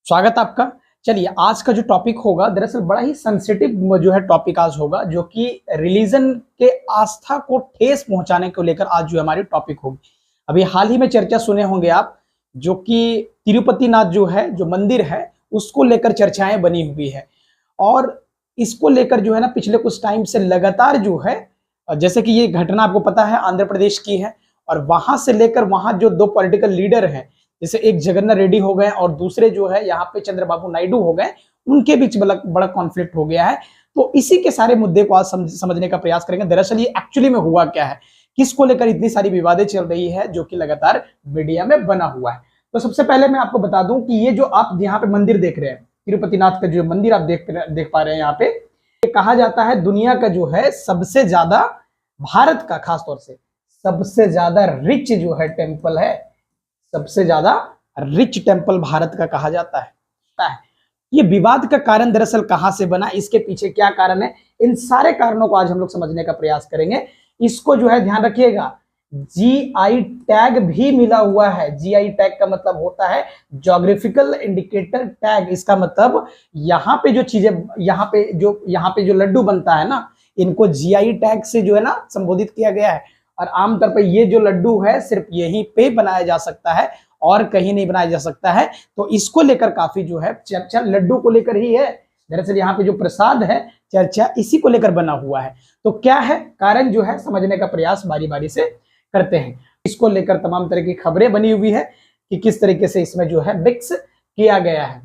स्वागत आपका। चलिए, आज का जो टॉपिक होगा दरअसल बड़ा ही सेंसिटिव जो है टॉपिक आज होगा, जो कि रिलीजन के आस्था को ठेस पहुंचाने को लेकर आज जो हमारी टॉपिक होगी। अभी हाल ही में चर्चा सुने होंगे आप, जो कि तिरुपति नाथ जो है, जो मंदिर है, उसको लेकर चर्चाएं बनी हुई है। और इसको लेकर जो है ना, पिछले कुछ टाइम से लगातार जो है, जैसे कि ये घटना आपको पता है आंध्र प्रदेश की है, और वहां से लेकर वहां जो दो पॉलिटिकल लीडर हैं, जैसे एक जगन्नाथ रेड्डी हो गए और दूसरे जो है यहाँ पे चंद्रबाबू नायडू हो गए, उनके बीच बड़ा कॉन्फ्लिक्ट हो गया है। तो इसी के सारे मुद्दे को आज समझने का प्रयास करेंगे। दरअसल ये एक्चुअली में हुआ क्या है, किसको लेकर इतनी सारी विवादें चल रही है, जो कि लगातार मीडिया में बना हुआ है। तो सबसे पहले मैं आपको बता दूं कि ये जो आप यहाँ पे मंदिर देख रहे हैं, तिरुपति नाथ का जो मंदिर आप देख पा रहे हैं यहाँ पे, ये कहा जाता है दुनिया का जो है सबसे ज्यादा, भारत का खासतौर से सबसे ज्यादा रिच जो है टेम्पल है, सबसे ज्यादा रिच टेम्पल भारत का कहा जाता है। ये विवाद का कारण दरअसल कहां से बना, इसके पीछे क्या कारण है, इन सारे कारणों को आज हम लोग समझने का प्रयास करेंगे। इसको जो है ध्यान रखिएगा, जीआई टैग भी मिला हुआ है। जीआई टैग का मतलब होता है ज्योग्राफिकल इंडिकेटर टैग। इसका मतलब यहाँ पे जो चीजें, यहाँ पे जो लड्डू बनता है ना, इनको जीआई टैग से जो है ना संबोधित किया गया है। और आमतौर पर ये जो लड्डू है सिर्फ यहीं पे बनाया जा सकता है और कहीं नहीं बनाया जा सकता है। तो इसको लेकर काफी जो है चर्चा लड्डू को लेकर ही है। दरअसल यहाँ पे जो प्रसाद है, चर्चा इसी को लेकर बना हुआ है। तो क्या है कारण, जो है समझने का प्रयास बारी बारी से करते हैं। इसको लेकर तमाम तरह की खबरें बनी हुई है कि किस तरीके से इसमें जो है मिक्स किया गया है।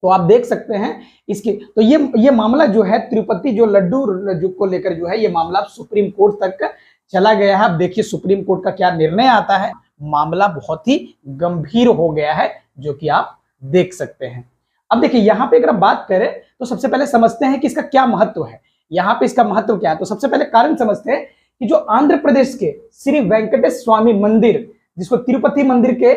तो आप देख सकते हैं इसकी। तो ये मामला जो है तिरुपति जो लड्डू को लेकर जो है, ये मामला सुप्रीम कोर्ट तक चला गया है। अब देखिए सुप्रीम कोर्ट का क्या निर्णय आता है। मामला बहुत ही गंभीर हो गया है, जो कि आप देख सकते हैं। अब देखिए यहाँ पे अगर बात करें तो सबसे पहले समझते हैं कि इसका क्या महत्व है। यहाँ पे इसका महत्व क्या है, तो सबसे पहले कारण समझते हैं कि जो आंध्र प्रदेश के श्री वेंकटेश स्वामी मंदिर, जिसको तिरुपति मंदिर के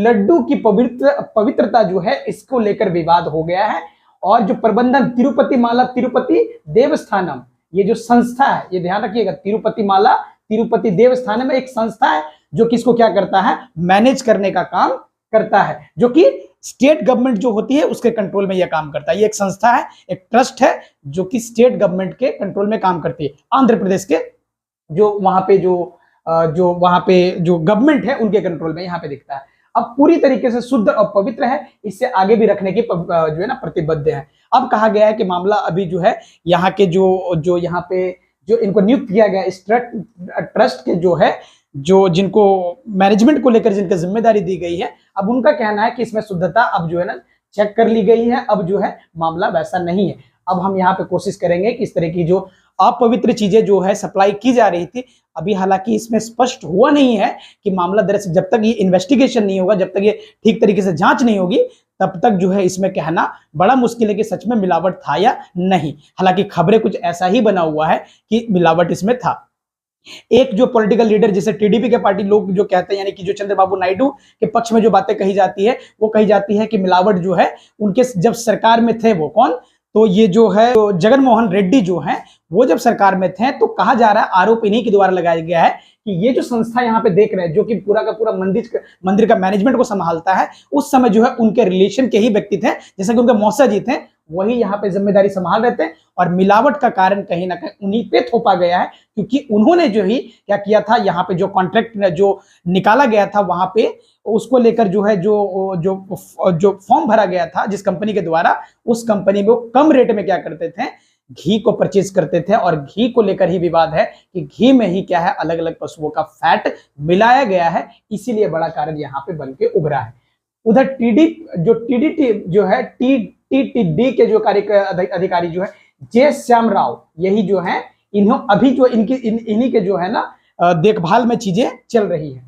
लड्डू की पवित्रता जो है, इसको लेकर विवाद हो गया है। और जो प्रबंधन तिरुपति माला तिरुपति देवस्थानम, ये जो संस्था है, ये ध्यान रखिएगा, तिरुपति माला तिरुपति देवस्थानम में एक संस्था है जो किसको क्या करता है, मैनेज करने का काम करता है, जो कि स्टेट गवर्नमेंट जो होती है उसके कंट्रोल में यह काम करता है। ये एक संस्था है, एक ट्रस्ट है, जो कि स्टेट गवर्नमेंट के कंट्रोल में काम करती है। आंध्र प्रदेश के जो वहां पे जो गवर्नमेंट है उनके कंट्रोल में यहाँ पे दिखता है। अब पूरी तरीके से शुद्ध और पवित्र है, इससे आगे भी रखने की जो है ना प्रतिबद्ध है। अब कहा गया है कि मामला अभी जो है यहाँ के जो यहाँ पे जो इनको नियुक्त किया गया इस ट्रस्ट के जो है, जो जिनको मैनेजमेंट को लेकर जिनकी जिम्मेदारी दी गई है, अब उनका कहना है कि इसमें शुद्धता अब जो है ना चेक कर ली गई है। अब जो है मामला वैसा नहीं है। अब हम यहाँ पे कोशिश करेंगे कि इस तरह की जो अपवित्र चीजें जो है सप्लाई की जा रही थी, अभी हालांकि इसमें स्पष्ट हुआ नहीं है कि मामला दरअसल, जब तक ये इन्वेस्टिगेशन नहीं होगा, जब तक ये ठीक तरीके से जांच नहीं होगी, तब तक जो है इसमें कहना बड़ा मुश्किल है कि सच में मिलावट था या नहीं। हालांकि खबरें कुछ ऐसा ही बना हुआ है कि मिलावट इसमें था। एक जो पॉलिटिकल लीडर, जैसे टीडीपी के पार्टी लोग जो कहते हैं, यानी कि जो चंद्रबाबू नायडू के पक्ष में जो बातें कही जाती है, वो कही जाती है कि मिलावट जो है उनके जब सरकार में थे, वो कौन, तो ये जो है तो जगनमोहन रेड्डी जो है, वो जब सरकार में थे, तो कहा जा रहा है, आरोप इन्हीं के द्वारा लगाया गया है कि ये जो संस्था यहाँ पे देख रहे हैं, जो कि पूरा का पूरा मंदिर का मैनेजमेंट को संभालता है, उस समय जो है उनके रिलेशन के ही व्यक्ति थे, जैसे कि उनके मौसा जी थे, वही यहाँ पे जिम्मेदारी संभाल रहे थे। और मिलावट का कारण कहीं ना कहीं उन्हीं पे थोपा गया है, क्योंकि उन्होंने जो ही क्या किया था, यहाँ पे जो कॉन्ट्रैक्ट जो निकाला गया था, वहां पे उसको लेकर जो है जो फॉर्म भरा गया था जिस कंपनी के द्वारा, उस कंपनी में वो कम रेट में क्या करते थे, घी को परचेज करते थे। और घी को लेकर ही विवाद है कि घी में ही क्या है, अलग अलग पशुओं का फैट मिलाया गया है, इसीलिए बड़ा कारण यहाँ पे बन के उभरा है। उधर टीडीटी जो है, टीटीडी के जो अधिकारी जो है जे श्याम राव, यही जो है अभी जो इन्हीं के जो है ना देखभाल में चीजें चल रही है।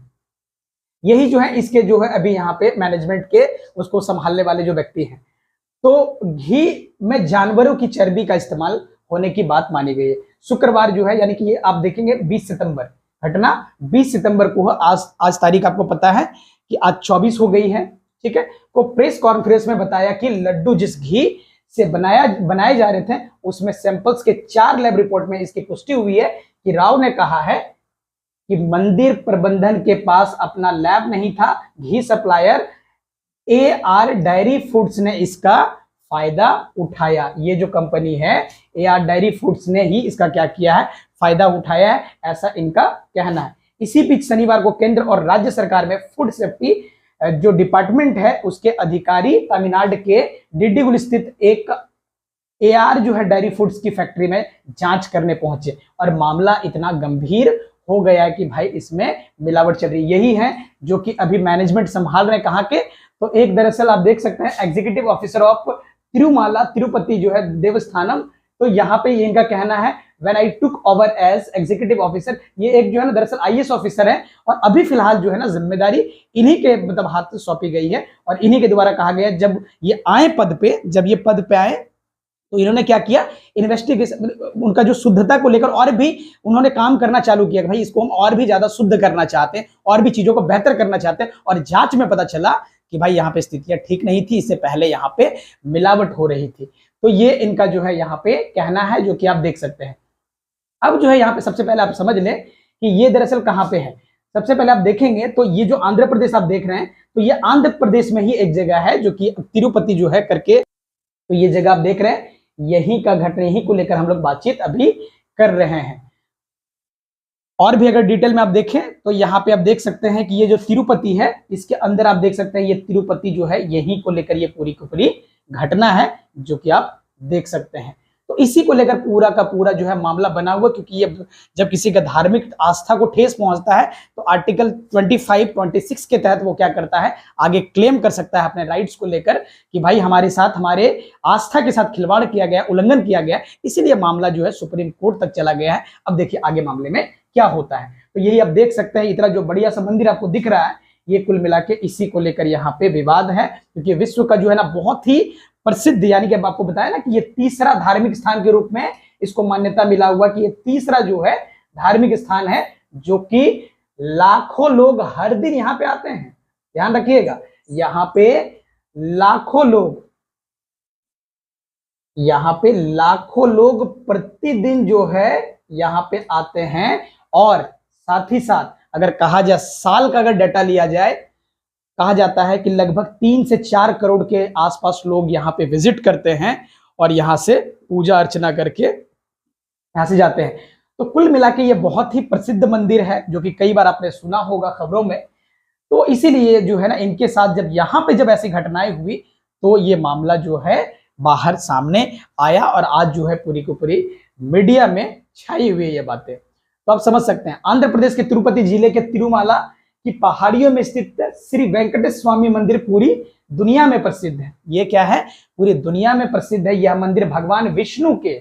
यही जो है इसके जो है अभी यहाँ पे मैनेजमेंट के उसको संभालने वाले जो व्यक्ति हैं। तो घी में जानवरों की चर्बी का इस्तेमाल होने की बात मानी गई है। शुक्रवार जो है, यानी कि ये आप देखेंगे 20 सितंबर, घटना 20 सितंबर को, आज तारीख आपको पता है कि आज 24 हो गई है, ठीक है, को प्रेस कॉन्फ्रेंस में बताया कि लड्डू जिस घी से बनाए जा रहे थे, उसमें सैंपल्स के 4 लैब रिपोर्ट में इसकी पुष्टि हुई है कि राव ने कहा है कि मंदिर प्रबंधन के पास अपना लैब नहीं था, घी सप्लायर AR डेयरी फूड्स ने इसका फायदा उठाया। ये जो कंपनी है AR डेयरी फूड्स ने ही इसका क्या किया है, फायदा उठाया है, ऐसा इनका कहना है। इसी बीच शनिवार को केंद्र और राज्य सरकार में फूड सेफ्टी जो डिपार्टमेंट है उसके अधिकारी तमिलनाडु के डिंडिगुल स्थित एक AR जो है डेयरी फूड्स की फैक्ट्री में जांच करने पहुंचे और मामला इतना गंभीर हो गया है कि भाई इसमें मिलावट चल रही। यही है जो कि अभी मैनेजमेंट संभाल रहे हैं कहाँ के, तो एक दरअसल आप देख सकते हैं executive officer of Tirumala Tirupati जो है देवस्थानम, तो यहाँ पे ये इनका कहना है when I took over as executive officer, ये एक जो है ना दरअसल IAS ऑफिसर है और अभी फिलहाल जो है ना जिम्मेदारी इन्हीं के मतलब हाथ से सौंपी गई है और इन्हीं के द्वारा कहा गया जब ये आए पद पे, जब ये पद पे आए तो इन्होंने क्या किया, इन्वेस्टिगेशन, उनका जो शुद्धता को लेकर और भी उन्होंने काम करना चालू किया कि भाई इसको हम और भी ज्यादा शुद्ध करना चाहते हैं और भी चीजों को बेहतर करना चाहते हैं। और जांच में पता चला कि भाई यहाँ पे स्थितियां ठीक नहीं थी, इससे पहले यहाँ पे मिलावट हो रही थी। तो ये इनका जो है यहाँ पे कहना है जो कि आप देख सकते हैं। अब जो है यहाँ पे सबसे पहले आप समझ लें कि ये दरअसल कहाँ पे है। सबसे पहले आप देखेंगे तो ये जो आंध्र प्रदेश आप देख रहे हैं, तो ये आंध्र प्रदेश में ही एक जगह है जो कि तिरुपति जो है करके, तो ये जगह आप देख रहे हैं, यही का घटना, यही को लेकर हम लोग बातचीत अभी कर रहे हैं। और भी अगर डिटेल में आप देखें तो यहाँ पे आप देख सकते हैं कि ये जो तिरुपति है इसके अंदर आप देख सकते हैं ये तिरुपति जो है यही को लेकर ये पूरी की पूरी घटना है जो कि आप देख सकते हैं। तो इसी को लेकर पूरा का पूरा जो है मामला बना हुआ, क्योंकि ये जब किसी का धार्मिक आस्था को ठेस पहुंचता है तो आर्टिकल 25-26 के तहत वो क्या करता है, आगे क्लेम कर सकता है अपने राइट्स को लेकर कि भाई हमारे साथ, हमारे आस्था के साथ खिलवाड़ किया गया, उल्लंघन किया गया, इसीलिए मामला जो है सुप्रीम कोर्ट तक चला गया है। अब देखिए आगे मामले में क्या होता है। तो यही आप देख सकते हैं, इतना जो बढ़िया सा मंदिर आपको दिख रहा है, ये कुल मिला के इसी को लेकर यहाँ पे विवाद है, क्योंकि विश्व का जो है ना बहुत ही प्रसिद्ध, यानी कि अब आपको बताया ना कि ये तीसरा धार्मिक स्थान के रूप में इसको मान्यता मिला हुआ कि ये तीसरा जो है धार्मिक स्थान है जो कि लाखों लोग हर दिन यहाँ पे आते हैं। ध्यान रखिएगा, यहाँ पे लाखों लोग प्रतिदिन जो है यहाँ पे आते हैं। और साथ ही साथ अगर कहा जाए साल का अगर डाटा लिया जाए, कहा जाता है कि लगभग 3 से 4 करोड़ के आसपास लोग यहाँ पे विजिट करते हैं और यहाँ से पूजा अर्चना करके यहाँ से जाते हैं। तो कुल मिला के ये बहुत ही प्रसिद्ध मंदिर है जो कि कई बार आपने सुना होगा खबरों में। तो इसीलिए जो है ना इनके साथ जब यहाँ पे जब ऐसी घटनाएं हुई तो ये मामला जो है बाहर सामने आया और आज जो है पूरी को पूरी मीडिया में छाई हुई है ये बातें। तो आप समझ सकते हैं आंध्र प्रदेश के तिरुपति जिले के तिरुमाला की पहाड़ियों में स्थित श्री वेंकटेश स्वामी मंदिर पूरी दुनिया में प्रसिद्ध है। ये क्या है, पूरी दुनिया में प्रसिद्ध है। यह मंदिर भगवान विष्णु के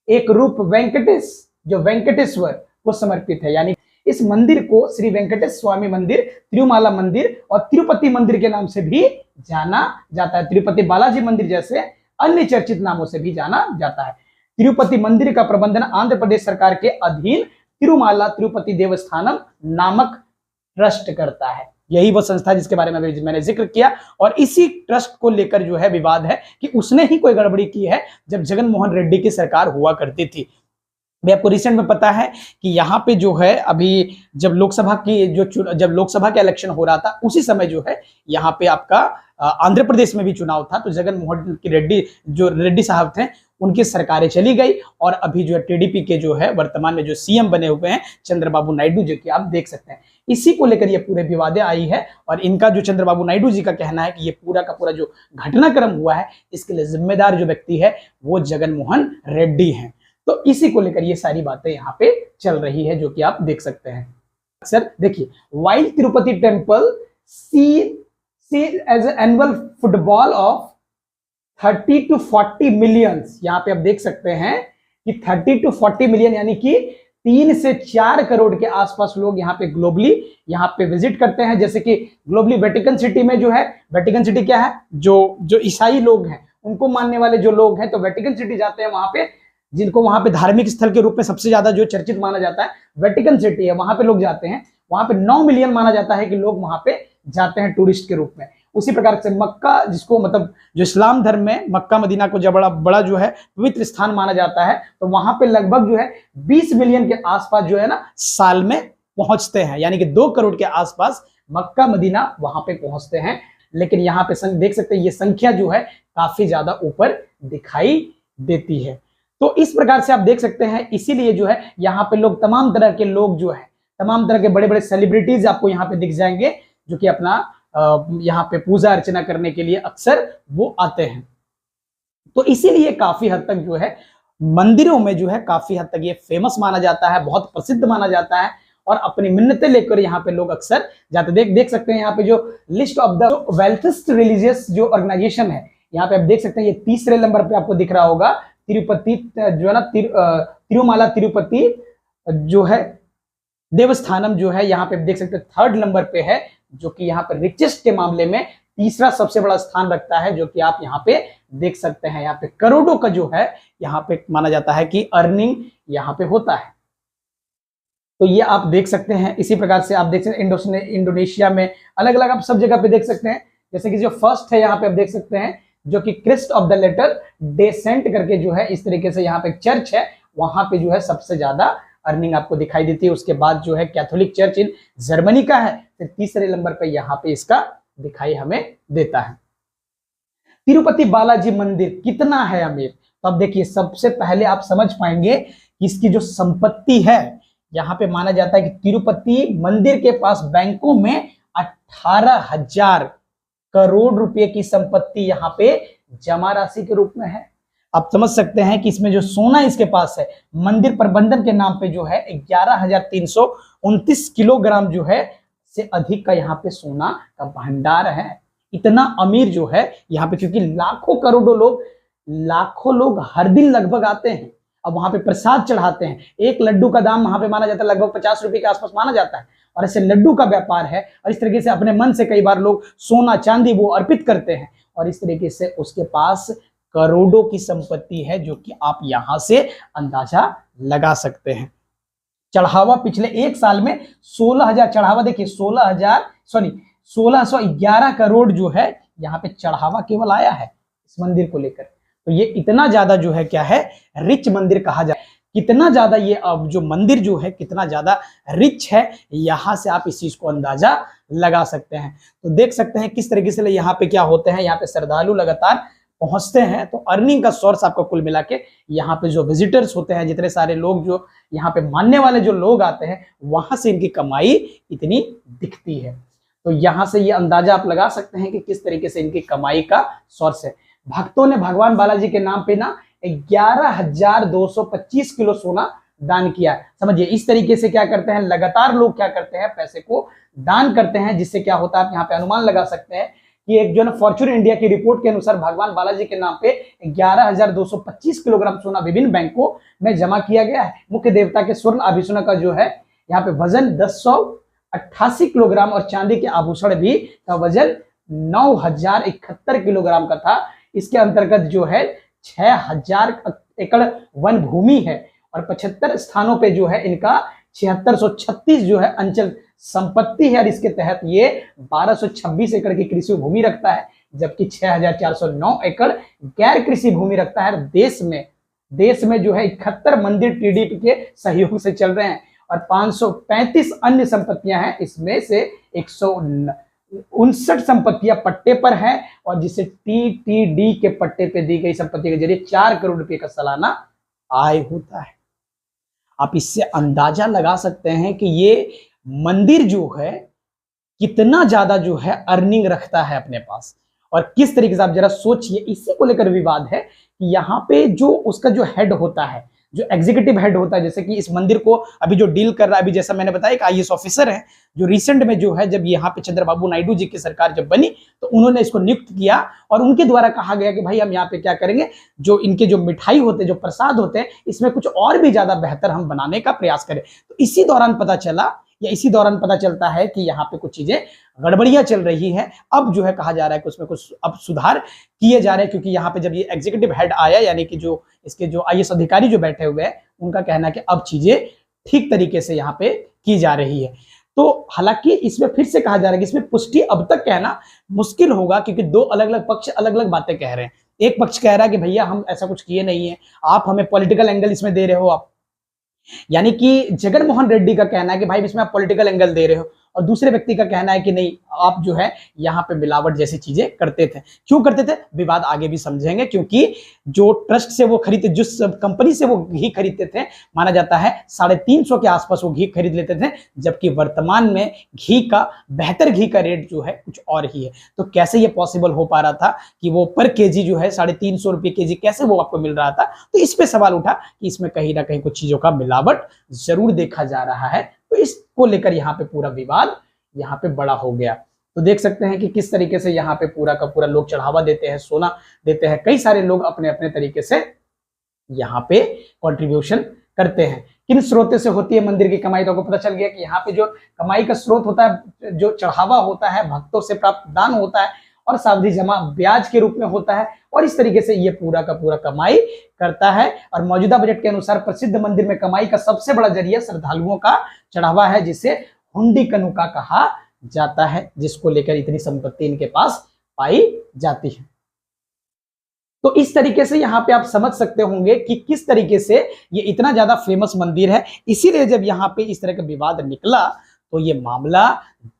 एक रूप वेंकटेश, जो वेंकटेश्वर को समर्पित है। यानी इस मंदिर को श्री वेंकटेश स्वामी मंदिर, तिरुमाला मंदिर और तिरुपति मंदिर के नाम से भी जाना जाता है। तिरुपति बालाजी मंदिर जैसे अन्य चर्चित नामों से भी जाना जाता है। तिरुपति मंदिर का प्रबंधन आंध्र प्रदेश सरकार के अधीन तिरुमाला तिरुपति देवस्थानम नामक ट्रस्ट करता है। यही वो संस्था जिसके बारे में मैंने जिक्र किया। और इसी ट्रस्ट को लेकर जो है विवाद है कि उसने ही कोई गड़बड़ी की है जब जगन मोहन रेड्डी की सरकार हुआ करती थी। मैं आपको रिसेंट में पता है कि यहाँ पे जो है अभी जब लोकसभा का इलेक्शन हो रहा था उसी समय जो है यहाँ पे आपका आंध्र प्रदेश में भी चुनाव था। तो जगन मोहन की रेड्डी साहब थे, उनकी सरकारें चली गई और अभी जो है टीडीपी के जो है वर्तमान में जो सीएम बने हुए हैं चंद्रबाबू नायडू जी की आप देख सकते हैं। इसी को लेकर ये पूरे विवादें आई है और इनका जो चंद्रबाबू नायडू जी का कहना है कि ये पूरा का पूरा जो घटनाक्रम हुआ है इसके लिए जिम्मेदार जो व्यक्ति है वो जगन मोहन रेड्डी हैं। तो इसी को लेकर ये सारी बातें यहाँ पे चल रही है जो कि आप देख सकते हैं। सर देखिए, while Tirupati temple see as annual footfall of 30 to 40 million, यहाँ पे आप देख सकते हैं कि 30 to 40 मिलियन यानी कि 3 से 4 करोड़ के आसपास लोग यहाँ पे ग्लोबली यहाँ पे विजिट करते हैं। जैसे कि ग्लोबली वेटिकन सिटी में जो है, वेटिकन सिटी क्या है, जो ईसाई लोग हैं उनको मानने वाले जो लोग हैं तो वेटिकन सिटी जाते हैं। वहां पे जिनको वहां पे धार्मिक स्थल के रूप में सबसे ज्यादा जो चर्चित माना जाता है वेटिकन सिटी है, वहां पे लोग जाते हैं। वहां पे 9 मिलियन माना जाता है कि लोग वहां पे जाते हैं टूरिस्ट के रूप में। उसी प्रकार से मक्का, जिसको मतलब जो इस्लाम धर्म में मक्का मदीना को जब बड़ा जो है पवित्र स्थान माना जाता है, तो वहां पे लगभग जो है 20 मिलियन के आसपास जो है ना साल में पहुंचते हैं। यानी कि 2 करोड़ के आसपास मक्का मदीना वहां पे पहुंचते हैं। लेकिन यहाँ पे देख सकते हैं ये संख्या जो है काफी ज्यादा ऊपर दिखाई देती है। तो इस प्रकार से आप देख सकते हैं, इसीलिए जो है यहाँ पे लोग, तमाम तरह के लोग जो है, तमाम तरह के बड़े बड़े सेलिब्रिटीज आपको यहाँ पे दिख जाएंगे, जो कि अपना यहाँ पे पूजा अर्चना करने के लिए अक्सर वो आते हैं। तो इसीलिए काफी हद तक जो है मंदिरों में जो है काफी हद तक ये फेमस माना जाता है, बहुत प्रसिद्ध माना जाता है, और अपनी मिन्नतें लेकर यहाँ पे लोग अक्सर जाते। देख सकते हैं यहाँ पे जो लिस्ट ऑफ द वेल्थेस्ट रिलीजियस जो ऑर्गेनाइजेशन है, यहाँ पे आप देख सकते हैं, ये तीसरे नंबर पे आपको दिख रहा होगा तिरुपति जो है ना, तिरुमाला तिरुपति जो है देवस्थानम जो है, यहाँ पे देख सकते हैं थर्ड नंबर पे है, जो कि यहाँ पे रिचेस्ट के मामले में तीसरा सबसे बड़ा स्थान रखता है, जो कि आप यहाँ पे देख सकते हैं। यहाँ पे करोड़ों का जो है यहाँ पे माना जाता है कि अर्निंग यहाँ पे होता है। तो ये आप देख सकते हैं। इसी प्रकार से आप देख सकते हैं इंडोनेशिया में अलग अलग आप सब जगह पे देख सकते हैं, जैसे कि जो फर्स्ट है यहाँ पे आप देख सकते हैं, जो कि Christ of the latter descent करके जो है, इस तरीके से यहाँ पे चर्च है, वहां पे जो है सबसे ज्यादा अर्निंग आपको दिखाई देती है। उसके बाद जो है कैथोलिक चर्च इन जर्मनी का है, फिर तीसरे नंबर पे यहाँ पे इसका दिखाई हमें देता है। तिरुपति बालाजी मंदिर कितना है अमीर, तो अब देखिए सबसे पहले आप समझ पाएंगे कि इसकी जो संपत्ति है, यहाँ पे माना जाता है कि तिरुपति मंदिर के पास बैंकों में 18,000 करोड़ रुपए की संपत्ति यहाँ पे जमा राशि के रूप में है। आप समझ सकते हैं कि इसमें जो सोना इसके पास है, मंदिर प्रबंधन के नाम पे जो है 11,329 किलोग्राम जो है से अधिक का यहाँ पे सोना का भंडार है। इतना अमीर जो है यहाँ पे, क्योंकि लाखों लोग हर दिन लगभग आते हैं, अब वहां पे प्रसाद चढ़ाते हैं। एक लड्डू का दाम वहां पे माना जाता है लगभग 50 रुपए के आसपास माना जाता है, और ऐसे लड्डू का व्यापार है, और इस तरीके से अपने मन से कई बार लोग सोना चांदी वो अर्पित करते हैं, और इस तरीके से उसके पास करोड़ों की संपत्ति है, जो कि आप यहां से अंदाजा लगा सकते हैं। चढ़ावा पिछले एक साल में 16,000 चढ़ावा, देखिए 1611 करोड़ जो है यहाँ पे चढ़ावा केवल आया है इस मंदिर को लेकर। तो ये इतना ज्यादा जो है क्या है, रिच मंदिर कहा जाए। कितना ज्यादा ये अब जो मंदिर जो है कितना ज्यादा रिच है, यहां से आप इस चीज को अंदाजा लगा सकते हैं। तो देख सकते हैं किस तरीके से यहाँ पे क्या होते हैं, यहाँ पे श्रद्धालु लगातार पहुंचते हैं। तो अर्निंग का सोर्स आपका कुल मिला के यहाँ पे जो विजिटर्स होते हैं, जितने सारे लोग जो यहाँ पे मानने वाले जो लोग आते हैं, वहां से इनकी कमाई इतनी दिखती है। तो यहाँ से ये अंदाजा आप लगा सकते हैं कि किस तरीके से इनकी कमाई का सोर्स है। भक्तों ने भगवान बालाजी के नाम पे ना 11,225 किलो सोना दान किया है। समझिए इस तरीके से क्या करते हैं, लगातार लोग क्या करते हैं, पैसे को दान करते हैं, जिससे क्या होता है आप यहाँ पे अनुमान लगा सकते हैं कि एक जो है फॉर्च्यून इंडिया की रिपोर्ट के अनुसार भगवान बालाजी के नाम पे 11,225 किलोग्राम सोना विभिन्न बैंकों में जमा किया गया है। मुख्य देवता के स्वर्ण आभूषण का जो है यहाँ पे वजन 1088 किलोग्राम, और चांदी के आभूषण भी का वजन 9,071 किलोग्राम का था। इसके अंतर्गत जो है 6,000 एकड़ वन भूमि है, और 75 स्थानों पे जो है इनका 7636 जो है अंचल संपत्ति है, और इसके तहत ये 1226 एकड़ की कृषि भूमि रखता है, जबकि 6,409 एकड़ गैर कृषि भूमि रखता है। देश में जो है 71 मंदिर टीडीपी के सहयोग से चल रहे हैं, और 535 अन्य संपत्तियां हैं। इसमें से 159 संपत्तियां पट्टे पर हैं, और जिसे टीटीडी के पट्टे पे दी गई संपत्ति के जरिए 4 करोड़ रुपए का सालाना आय होता है। आप इससे अंदाजा लगा सकते हैं कि ये मंदिर जो है कितना ज्यादा जो है अर्निंग रखता है अपने पास, और किस तरीके से आप जरा सोचिए। इसी को लेकर विवाद है कि यहाँ पे जो उसका जो हेड होता है, जो एग्जीक्यूटिव हेड होता है, जैसे कि इस मंदिर को अभी जो डील कर रहा है, अभी जैसा मैंने बताया एक आईएएस ऑफिसर है, जो रिसेंट में जो है जब यहाँ पे चंद्रबाबू नायडू जी की सरकार जब बनी, तो उन्होंने इसको नियुक्त किया, और उनके द्वारा कहा गया कि भाई हम यहाँ पे क्या करेंगे, जो इनके जो मिठाई होते हैं, जो प्रसाद होते हैं, इसमें कुछ और भी ज्यादा बेहतर हम बनाने का प्रयास करें। तो इसी दौरान पता चलता है कि यहाँ पे कुछ चीजें गड़बड़ियां चल रही है। अब जो है कहा जा रहा है कि उसमें कुछ अब सुधार किए जा रहे हैं, क्योंकि यहाँ पे जब ये एग्जीक्यूटिव हेड आया, यानी कि जो इसके जो आईएएस अधिकारी जो बैठे हुए हैं, उनका कहना है कि अब चीजें ठीक तरीके से यहाँ पे की जा रही है। तो हालांकि इसमें फिर से कहा जा रहा है कि इसमें पुष्टि अब तक कहना मुश्किल होगा, क्योंकि दो अलग अलग पक्ष अलग अलग बातें कह रहे हैं। एक पक्ष कह रहा है कि भैया हम ऐसा कुछ किए नहीं है, आप हमें पॉलिटिकल एंगल इसमें दे रहे हो आप, यानी कि जगन मोहन रेड्डी का कहना है कि भाई इसमें आप पॉलिटिकल एंगल दे रहे हो। और दूसरे व्यक्ति का कहना है कि नहीं, आप जो है यहाँ पे मिलावट जैसी चीजें करते थे। क्यों करते थे, विवाद आगे भी समझेंगे, क्योंकि जो ट्रस्ट से वो खरीदते, जिस कंपनी से वो घी खरीदते थे, माना जाता है 350 के आसपास वो घी खरीद लेते थे, जबकि वर्तमान में घी का, बेहतर घी का रेट जो है कुछ और ही है। तो कैसे ये पॉसिबल हो पा रहा था कि वो पर केजी जो है 350 रुपये केजी कैसे वो आपको मिल रहा था? तो इस पे सवाल उठा कि इसमें कहीं ना कहीं कुछ चीजों का मिलावट जरूर देखा जा रहा है। तो इसको लेकर यहाँ पे पूरा विवाद यहाँ पे बड़ा हो गया। तो देख सकते हैं कि किस तरीके से यहाँ पे पूरा का पूरा लोग चढ़ावा देते हैं, सोना देते हैं, कई सारे लोग अपने अपने तरीके से यहाँ पे कंट्रीब्यूशन करते हैं। किन स्रोत से होती है मंदिर की कमाई? तो आपको पता चल गया कि यहाँ पे जो कमाई का स्रोत होता है, जो चढ़ावा होता है, भक्तों से प्राप्त दान होता है, और सावधि जमा ब्याज के रूप में होता है, और इस तरीके से ये पूरा का पूरा कमाई करता है। और मौजूदा बजट के अनुसार प्रसिद्ध मंदिर में कमाई का सबसे बड़ा जरिया श्रद्धालुओं का चढ़ावा है, जिसे हुंडी कनुका कहा जाता है, जिसको लेकर इतनी संपत्ति इनके पास पाई जाती है। तो इस तरीके से यहाँ पे आप समझ सकते होंगे कि किस तरीके से ये इतना ज्यादा फेमस मंदिर है। इसीलिए जब यहाँ पे इस तरह का विवाद निकला तो ये मामला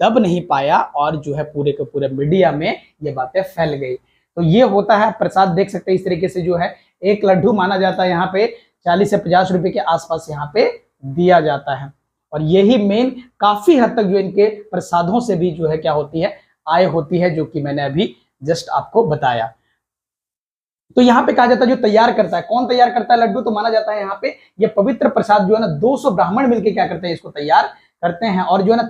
दब नहीं पाया और जो है पूरे के पूरे मीडिया में ये बातें फैल गई। तो ये होता है प्रसाद, देख सकते हैं इस तरीके से जो है एक लड्डू माना जाता है यहाँ पे 40 से 50 रुपए के आसपास यहाँ पे दिया जाता है। और यही मेन काफी हद तक जो इनके प्रसादों से भी जो है क्या होती है, आय होती है, जो कि मैंने अभी जस्ट आपको बताया। तो यहाँ पे कहा जाता है जो तैयार करता है, कौन तैयार करता है लड्डू? तो माना जाता है यहाँ पे ये पवित्र प्रसाद जो है ना 200 ब्राह्मण मिलके क्या करते हैं, इसको तैयार करते हैं। और जो है ना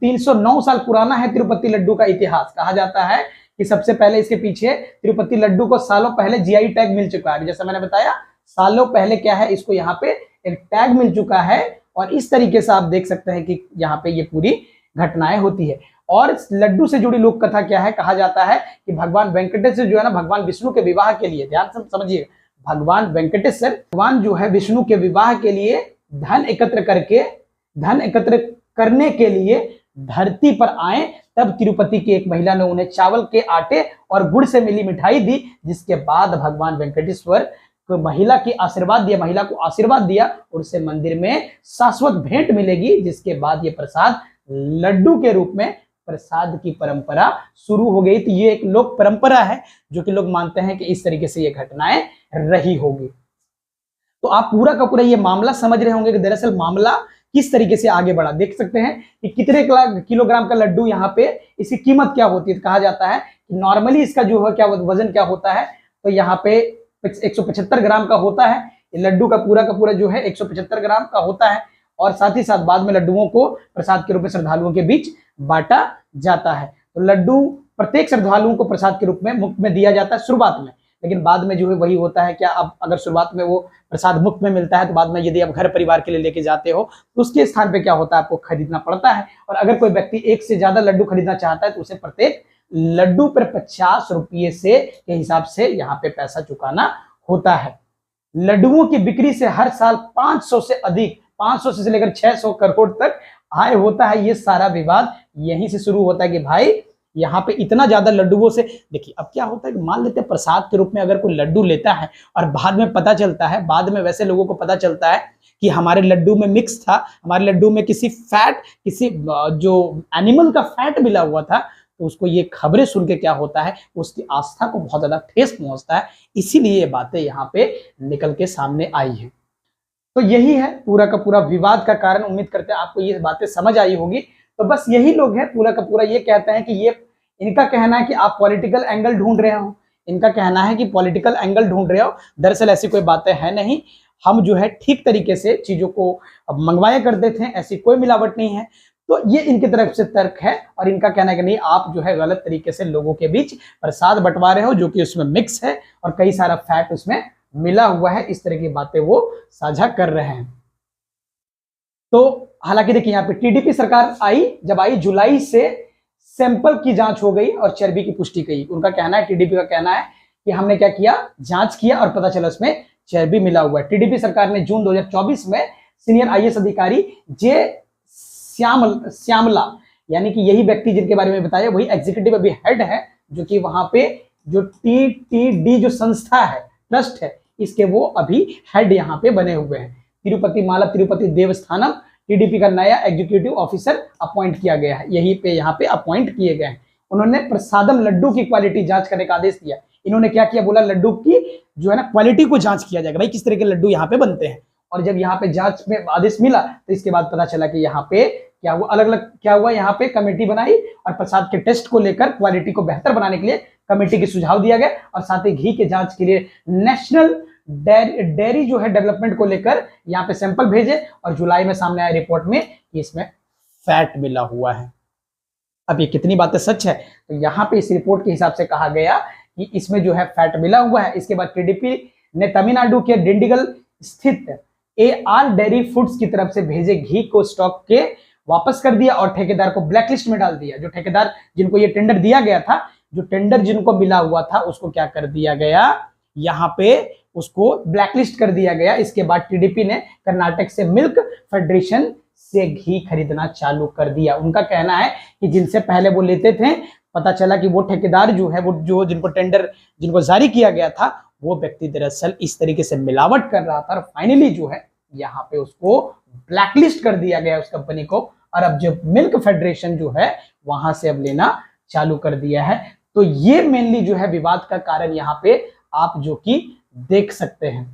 309 साल पुराना है तिरुपति लड्डू का इतिहास। कहा जाता है कि सबसे पहले इसके पीछे तिरुपति लड्डू को सालों पहले जीआई टैग मिल चुका है। जैसा मैंने बताया, सालों पहले क्या है, इसको यहाँ पे एक टैग मिल चुका है। और इस तरीके से आप देख सकते हैं कि यहाँ पे ये पूरी घटनाएं होती है। और लड्डू से जुड़ी लोक कथा क्या है? कहा जाता है कि भगवान वेंकटेश्वर जो है ना, भगवान विष्णु के विवाह के लिए, ध्यान से समझिए, भगवान वेंकटेश्वर, भगवान जो है विष्णु के विवाह के लिए धन एकत्र करने के लिए धरती पर आए, तब तिरुपति की एक महिला ने उन्हें चावल के आटे और गुड़ से मिली मिठाई दी, जिसके बाद भगवान वेंकटेश्वर को महिला को आशीर्वाद दिया और उसे मंदिर में शाश्वत भेंट मिलेगी, जिसके बाद ये प्रसाद लड्डू के रूप में प्रसाद की परंपरा शुरू हो गई। तो ये एक लोक परंपरा है जो कि लोग मानते हैं कि इस तरीके से ये घटनाएं रही होगी। तो आप पूरा का पूरा ये मामला समझ रहे होंगे कि दरअसल मामला किस तरीके से आगे बढ़ा। देख सकते हैं कि कितने किलोग्राम का लड्डू यहाँ पे, इसकी कीमत क्या होती है? तो कहा जाता है कि नॉर्मली इसका जो है क्या वजन क्या होता है, तो यहाँ पे 175 ग्राम का होता है। ये लड्डू का पूरा जो है 175 ग्राम का होता है। और साथ ही साथ बाद में लड्डुओं को प्रसाद के रूप में श्रद्धालुओं के बीच बांटा जाता है। तो लड्डू प्रत्येक श्रद्धालुओं को प्रसाद के रूप में मुफ्त में दिया जाता है शुरुआत में, लेकिन बाद में जो है वही होता है क्या, अब अगर शुरुआत में वो प्रसाद मुफ्त में मिलता है तो बाद में यदि आप घर परिवार के लिए लेके जाते हो तो उसके स्थान पे क्या होता है, आपको खरीदना पड़ता है। और अगर कोई व्यक्ति एक से ज्यादा लड्डू खरीदना चाहता है तो उसे प्रत्येक लड्डू पर 50 रुपये से के हिसाब से यहाँ पे पैसा चुकाना होता है। लड्डुओं की बिक्री से हर साल 500 से अधिक, 500 से लेकर 600 करोड़ तक आय होता है। ये सारा विवाद यहीं से शुरू होता है कि भाई यहाँ पे इतना ज्यादा लड्डुओं से, देखिए अब क्या होता है कि मान लेते हैं प्रसाद के रूप में अगर कोई लड्डू लेता है और बाद में पता चलता है, बाद में वैसे लोगों को पता चलता है कि हमारे लड्डू में मिक्स था, हमारे लड्डू में किसी जो एनिमल का फैट मिला हुआ था, तो उसको ये खबरें सुन के क्या होता है, उसकी आस्था को बहुत ज्यादा ठेस पहुंचता है। इसीलिए ये बातें यहाँ पे निकल के सामने आई है। तो यही है पूरा का पूरा विवाद का कारण। उम्मीद करते हैं आपको ये बातें समझ आई होगी। तो बस यही लोग हैं पूरा का पूरा ये कहते हैं कि ये, इनका कहना है कि आप पॉलिटिकल एंगल ढूंढ रहे हो, इनका कहना है कि पॉलिटिकल एंगल ढूंढ रहे हो। दरअसल ऐसी कोई बातें हैं नहीं, हम जो है ठीक तरीके से चीजों को मंगवाया करते थे, ऐसी कोई मिलावट नहीं है। तो ये इनकी तरफ से तर्क है और इनका कहना है कि नहीं, आप जो है गलत तरीके से लोगों के बीच प्रसाद बंटवा रहे हो, जो कि उसमें मिक्स है और कई सारा फैट उसमें मिला हुआ है। इस तरह की बातें वो साझा कर रहे हैं। तो हालांकि देखिए यहाँ पे टीडीपी सरकार जब आई जुलाई से सैंपल की जांच हो गई और चर्बी की पुष्टि की। उनका कहना है, टीडीपी का कहना है कि हमने क्या किया, जांच किया और पता चला उसमें चर्बी मिला हुआ है। टीडीपी सरकार ने जून 2024 में सीनियर आईएएस अधिकारी जे श्यामला, यानी कि यही व्यक्ति जिनके बारे में बताया, वही एग्जीक्यूटिव अभी हेड है, जो कि वहां पे जो टीटीडी जो संस्था है, ट्रस्ट है, इसके वो अभी हेड यहाँ पे बने हुए हैं। तिरुपति देवस्थानम टीडीपी का नया एग्जीक्यूटिव ऑफिसर अपॉइंट किया गया है, यही पे यहाँ पे अपॉइंट किए गए हैं। उन्होंने प्रसादम लड्डू की क्वालिटी जांच करने का आदेश दिया। इन्होंने क्या किया, बोला लड्डू की जो है ना क्वालिटी को जांच किया जाएगा, भाई किस तरह के लड्डू यहाँ पे बनते हैं। और जब यहाँ पे जांच में आदेश मिला तो इसके बाद पता चला कि यहाँ पे क्या हुआ, अलग अलग क्या हुआ, यहाँ पे कमेटी बनाई और प्रसाद के टेस्ट को लेकर क्वालिटी को बेहतर बनाने के लिए कमेटी के सुझाव दिया गया, और साथ ही घी के जांच के लिए नेशनल डेयरी जो है डेवलपमेंट को लेकर यहाँ पे सैंपल भेजे, और जुलाई में सामने आया रिपोर्ट में कि इसमें फैट मिला हुआ है। अब ये कितनी बातें सच है, तो यहाँ पे इस रिपोर्ट के हिसाब से कहा गया कि इसमें जो है फैट मिला हुआ है। इसके बाद टीडीपी ने तमिलनाडु के डिंडिगल स्थित AR डेयरी फूड्स की तरफ से भेजे घी को स्टॉक के वापस कर दिया और ठेकेदार को ब्लैकलिस्ट में डाल दिया। जो ठेकेदार जिनको ये टेंडर दिया गया था, जो टेंडर जिनको मिला हुआ था, उसको क्या कर दिया गया, यहाँ पे उसको ब्लैकलिस्ट कर दिया गया। इसके बाद टीडीपी ने कर्नाटक से मिल्क फेडरेशन से घी खरीदना चालू कर दिया। उनका कहना है कि जिनसे पहले वो लेते थे, पता चला कि वो ठेकेदार जो है, वो जो जिनको टेंडर जिनको जारी किया गया था, वो व्यक्ति दरअसल इस तरीके से मिलावट कर रहा था, और फाइनली जो है यहाँ पे उसको ब्लैकलिस्ट कर दिया गया उस कंपनी को। और अब जो मिल्क फेडरेशन जो है वहां से अब लेना चालू कर दिया है। तो ये मेनली जो है विवाद का कारण यहाँ पे आप जो कि देख सकते हैं।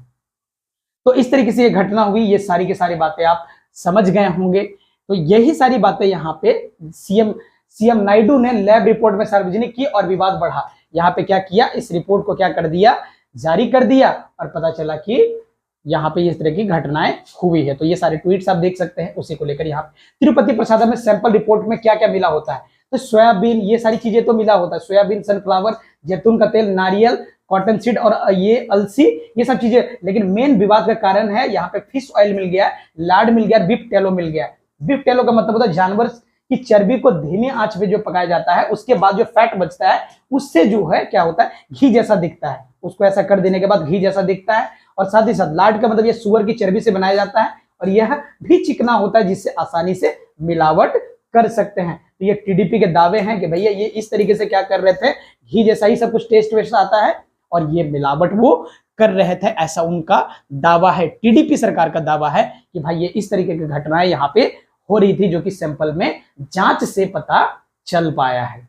तो इस तरीके से ये घटना हुई, ये सारी की सारी बातें आप समझ गए होंगे। तो यही सारी बातें यहाँ पे सीएम नायडू ने लैब रिपोर्ट में सार्वजनिक की और विवाद बढ़ा। यहाँ पे क्या किया, इस रिपोर्ट को क्या कर दिया, जारी कर दिया, और पता चला कि यहाँ पे इस तरह की घटनाएं हुई है। तो ये सारे ट्वीट्स आप देख सकते हैं, उसी को लेकर यहाँ पे तिरुपति प्रसादम में सैंपल रिपोर्ट में क्या क्या मिला होता है, तो सोयाबीन, ये सारी चीजें तो मिला होता है, सोयाबीन, सनफ्लावर, जैतून का तेल, नारियल, कॉटन सीड और ये अलसी, ये सब चीजें। लेकिन मेन विवाद का कारण है यहाँ पे फिश ऑयल मिल गया, लार्ड मिल गया, बीफ टेलो मिल गया। बीफ टेलो का मतलब होता है जानवर की चर्बी को धीमी आंच पे जो पकाया जाता है, उसके बाद जो फैट बचता है उससे जो है क्या होता है, घी जैसा दिखता है। उसको ऐसा कर देने के बाद घी जैसा दिखता है। और साथ ही साथ लार्ड का मतलब ये सुअर की चर्बी से बनाया जाता है, और यह भी चिकना होता है जिससे आसानी से मिलावट कर सकते हैं। तो ये टीडीपी के दावे हैं कि भैया ये इस तरीके से क्या कर रहे थे, घी जैसा ही सब कुछ टेस्ट वेस्ट आता है और ये मिलावट वो कर रहे थे, ऐसा उनका दावा है। टीडीपी सरकार का दावा है कि भाई ये इस तरीके की घटनाएं यहाँ पे हो रही थी, जो कि सैंपल में जांच से पता चल पाया है।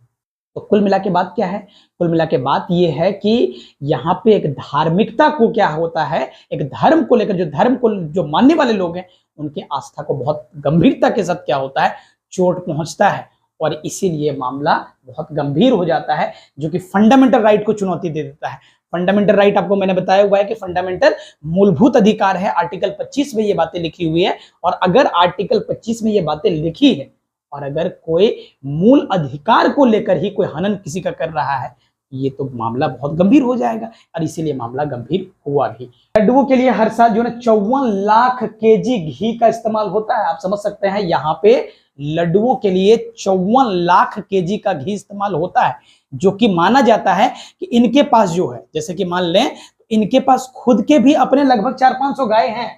तो कुल मिला के बात क्या है, कुल मिला के बात ये है कि यहाँ पे एक धार्मिकता को क्या होता है, एक धर्म को लेकर, जो धर्म को जो मानने वाले लोग हैं उनके आस्था को बहुत गंभीरता के साथ क्या होता है, चोट पहुंचता है, और इसीलिए मामला बहुत गंभीर हो जाता है, जो कि फंडामेंटल राइट को चुनौती दे देता है। फंडामेंटल राइट आपको मैंने बताया हुआ है कि फंडामेंटल मूलभूत अधिकार है, आर्टिकल 25 में ये बातें लिखी हुई है। और अगर आर्टिकल 25 में ये बातें लिखी है और अगर कोई मूल अधिकार को लेकर ही कोई हनन किसी का कर रहा है, ये तो मामला बहुत गंभीर हो जाएगा, और इसीलिए मामला गंभीर हुआ भी। लड्डुओं के लिए हर साल जो है 54 लाख केजी घी का इस्तेमाल होता है। आप समझ सकते हैं यहाँ पे लड्डुओं के लिए 54 लाख केजी का घी इस्तेमाल होता है, जो कि माना जाता है कि इनके पास जो है, जैसे कि मान लें इनके पास खुद के भी अपने लगभग 400-500 गाय हैं,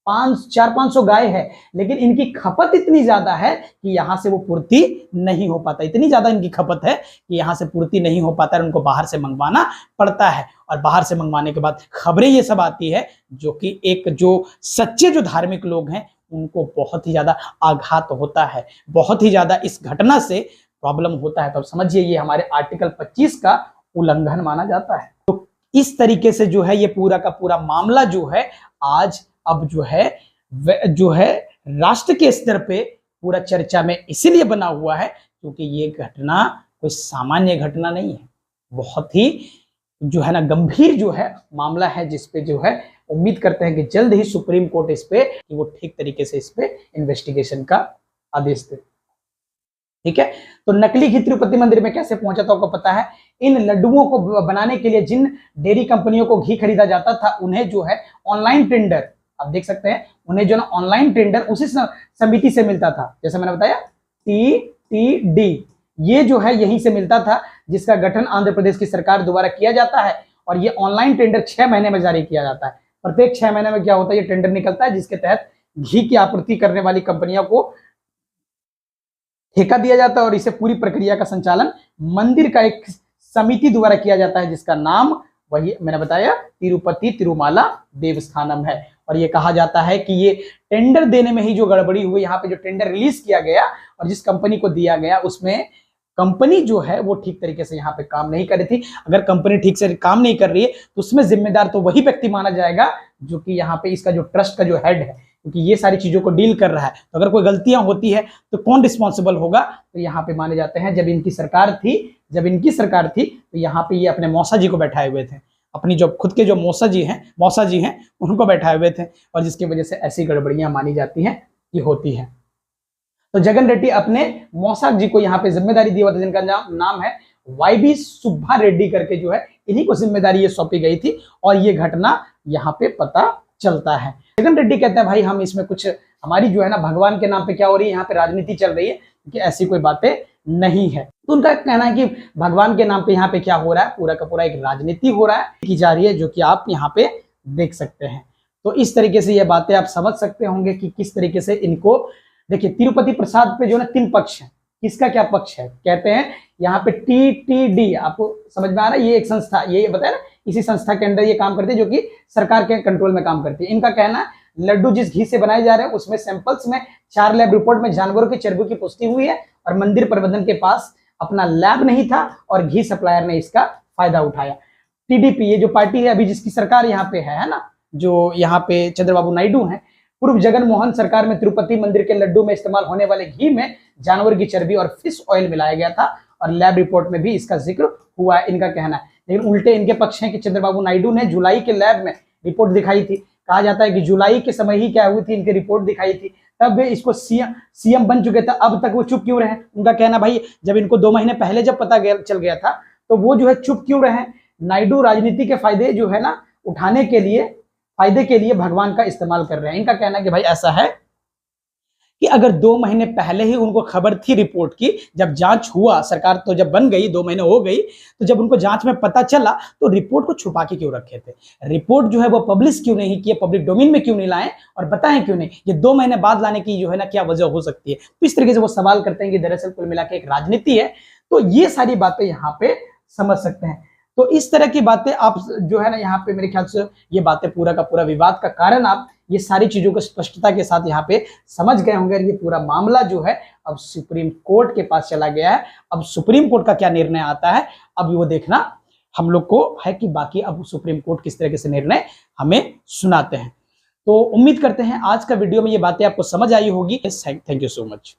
400-500 गाय है, लेकिन इनकी खपत इतनी ज्यादा है कि यहां से वो पूर्ति नहीं हो पाता। इतनी ज्यादा इनकी खपत है कि यहां से पूर्ति नहीं हो पाता है, उनको बाहर से मंगवाना पड़ता है। और बाहर से मंगवाने के बाद खबरें ये सब आती है, जो कि एक जो सच्चे जो धार्मिक लोग हैं उनको बहुत ही ज्यादा आघात होता है, बहुत ही ज्यादा इस घटना से प्रॉब्लम होता है। तो अब समझिए ये हमारे आर्टिकल 25 का उल्लंघन माना जाता है। तो इस तरीके से जो है ये पूरा का पूरा मामला जो है आज अब जो है राष्ट्र के स्तर पे पूरा चर्चा में इसीलिए बना हुआ है क्योंकि ये घटना कोई सामान्य घटना नहीं है, बहुत ही जो है ना गंभीर जो है मामला है, जिसपे जो है उम्मीद करते हैं कि जल्द ही सुप्रीम कोर्ट इस पे कि वो ठीक तरीके से इस पे इन्वेस्टिगेशन का आदेश दे। ठीक है, तो नकली घी तिरुपति मंदिर में कैसे पहुंचा था आपको पता है। इन लड्डुओं को बनाने के लिए जिन डेयरी कंपनियों को घी खरीदा जाता था उन्हें जो है ऑनलाइन टेंडर, आप देख सकते हैं, उन्हें जो ना ऑनलाइन टेंडर उसी समिति से मिलता था, जैसे मैंने बताया TTD, ये जो है यहीं से मिलता था, जिसका गठन आंध्र प्रदेश की सरकार द्वारा किया जाता है। और ये ऑनलाइन टेंडर 6 महीने में जारी किया जाता है। प्रत्येक 6 महीने में क्या होता है, ये टेंडर निकलता है, जिसके तहत घी की आपूर्ति करने वाली कंपनियों को ठेका दिया जाता है और इसे पूरी प्रक्रिया का संचालन मंदिर का एक समिति द्वारा किया जाता है, जिसका नाम वही मैंने बताया तिरुपति तिरुमाला देवस्थानम है। और ये कहा जाता है कि ये टेंडर देने में ही जो गड़बड़ी हुई, यहाँ पे जो टेंडर रिलीज किया गया और जिस कंपनी को दिया गया उसमें कंपनी जो है वो ठीक तरीके से यहाँ पे काम नहीं कर रही थी। अगर कंपनी ठीक से काम नहीं कर रही है तो उसमें जिम्मेदार तो वही व्यक्ति माना जाएगा जो कि यहाँ पे इसका जो ट्रस्ट का जो हेड है, क्योंकि ये सारी चीजों को डील कर रहा है। तो अगर कोई गलतियां होती है तो कौन रिस्पॉन्सिबल होगा, तो यहाँ पे माने जाते हैं जब इनकी सरकार थी तो यहाँ पे ये अपने मौसा जी को बैठाए हुए थे, अपनी जो खुद के जो मौसा जी हैं उनको बैठाए हुए थे, और जिसकी वजह से ऐसी गड़बड़ियां मानी जाती हैं कि होती है। तो जगन रेड्डी अपने मौसा जी को यहाँ पे जिम्मेदारी दी हुआ था, जिनका नाम है YB सुब्बा रेड्डी करके जो है, इन्हीं को जिम्मेदारी ये सौंपी गई थी और ये घटना यहाँ पे पता चलता है। जगन रेड्डी कहते हैं भाई हम इसमें कुछ, हमारी जो है ना भगवान के नाम पे क्या हो रही है, यहाँ पे राजनीति चल रही है, कि ऐसी कोई बातें नहीं है। तो उनका कहना है कि भगवान के नाम पे यहाँ पे क्या हो रहा है, पूरा का पूरा एक राजनीति हो रहा है, की जा रही है, जो कि आप यहाँ पे देख सकते हैं। तो इस तरीके से ये बातें आप समझ सकते होंगे कि किस तरीके से इनको, देखिए तिरुपति प्रसाद पे जो है 3 पक्ष है, किसका क्या पक्ष है, कहते हैं यहाँ पे TTD, आपको समझ में आ रहा है, ये एक संस्था, ये बताया ना, इसी संस्था के अंदर ये काम करती है जो कि सरकार के कंट्रोल में काम करती है। इनका कहना है लड्डू जिस घी से बनाए जा रहे हैं उसमें सैंपल्स में 4 लैब रिपोर्ट में जानवरों की चर्बी की पुष्टि हुई है, और मंदिर प्रबंधन के पास अपना लैब नहीं था और घी सप्लायर ने इसका फायदा उठाया। TDP ये जो पार्टी है अभी जिसकी सरकार यहाँ पे है ना, जो यहाँ पे चंद्रबाबू नायडू है, पूर्व जगन मोहन सरकार में तिरुपति मंदिर के लड्डू में इस्तेमाल होने वाले घी में जानवर की चर्बी और फिश ऑयल मिलाया गया था, और लैब रिपोर्ट में भी इसका जिक्र हुआ है, इनका कहना है। लेकिन उल्टे इनके पक्ष हैं कि चंद्रबाबू नायडू ने जुलाई के लैब में रिपोर्ट दिखाई थी, कहा जाता है कि जुलाई के समय ही क्या हुई थी, इनकी रिपोर्ट दिखाई थी, तब वे इसको सीएम बन चुके थे, अब तक वो चुप क्यों रहे। उनका कहना भाई जब इनको 2 महीने पहले जब पता चल गया था तो वो जो है चुप क्यों रहे। नायडू राजनीति के फायदे जो है ना उठाने के लिए, फायदे के लिए भगवान का इस्तेमाल कर रहे हैं। इनका कहना है कि भाई ऐसा है कि अगर 2 महीने पहले ही उनको खबर थी रिपोर्ट की, जब जांच हुआ, सरकार तो जब बन गई 2 महीने हो गई, तो जब उनको जांच में पता चला तो रिपोर्ट को छुपा के क्यों रखे थे, रिपोर्ट जो है वो पब्लिश क्यों नहीं किए, पब्लिक डोमेन में क्यों नहीं लाए और बताएं क्यों नहीं, ये 2 महीने बाद लाने की जो है ना क्या वजह हो सकती है। तो इस तरीके से वो सवाल करते हैं कि दरअसल कुल मिला के एक राजनीति है। तो ये सारी बातें यहाँ पे समझ सकते हैं। तो इस तरह की बातें आप जो है ना यहाँ पे मेरे ख्याल से ये बातें पूरा का पूरा विवाद का कारण आप ये सारी चीजों को स्पष्टता के साथ यहाँ पे समझ गए होंगे। ये पूरा मामला जो है अब सुप्रीम कोर्ट के पास चला गया है। अब सुप्रीम कोर्ट का क्या निर्णय आता है अब वो देखना हम लोग को है कि बाकी अब सुप्रीम कोर्ट किस तरीके से निर्णय हमें सुनाते हैं। तो उम्मीद करते हैं आज का वीडियो में ये बातें आपको समझ आई होगी। Thank you so much.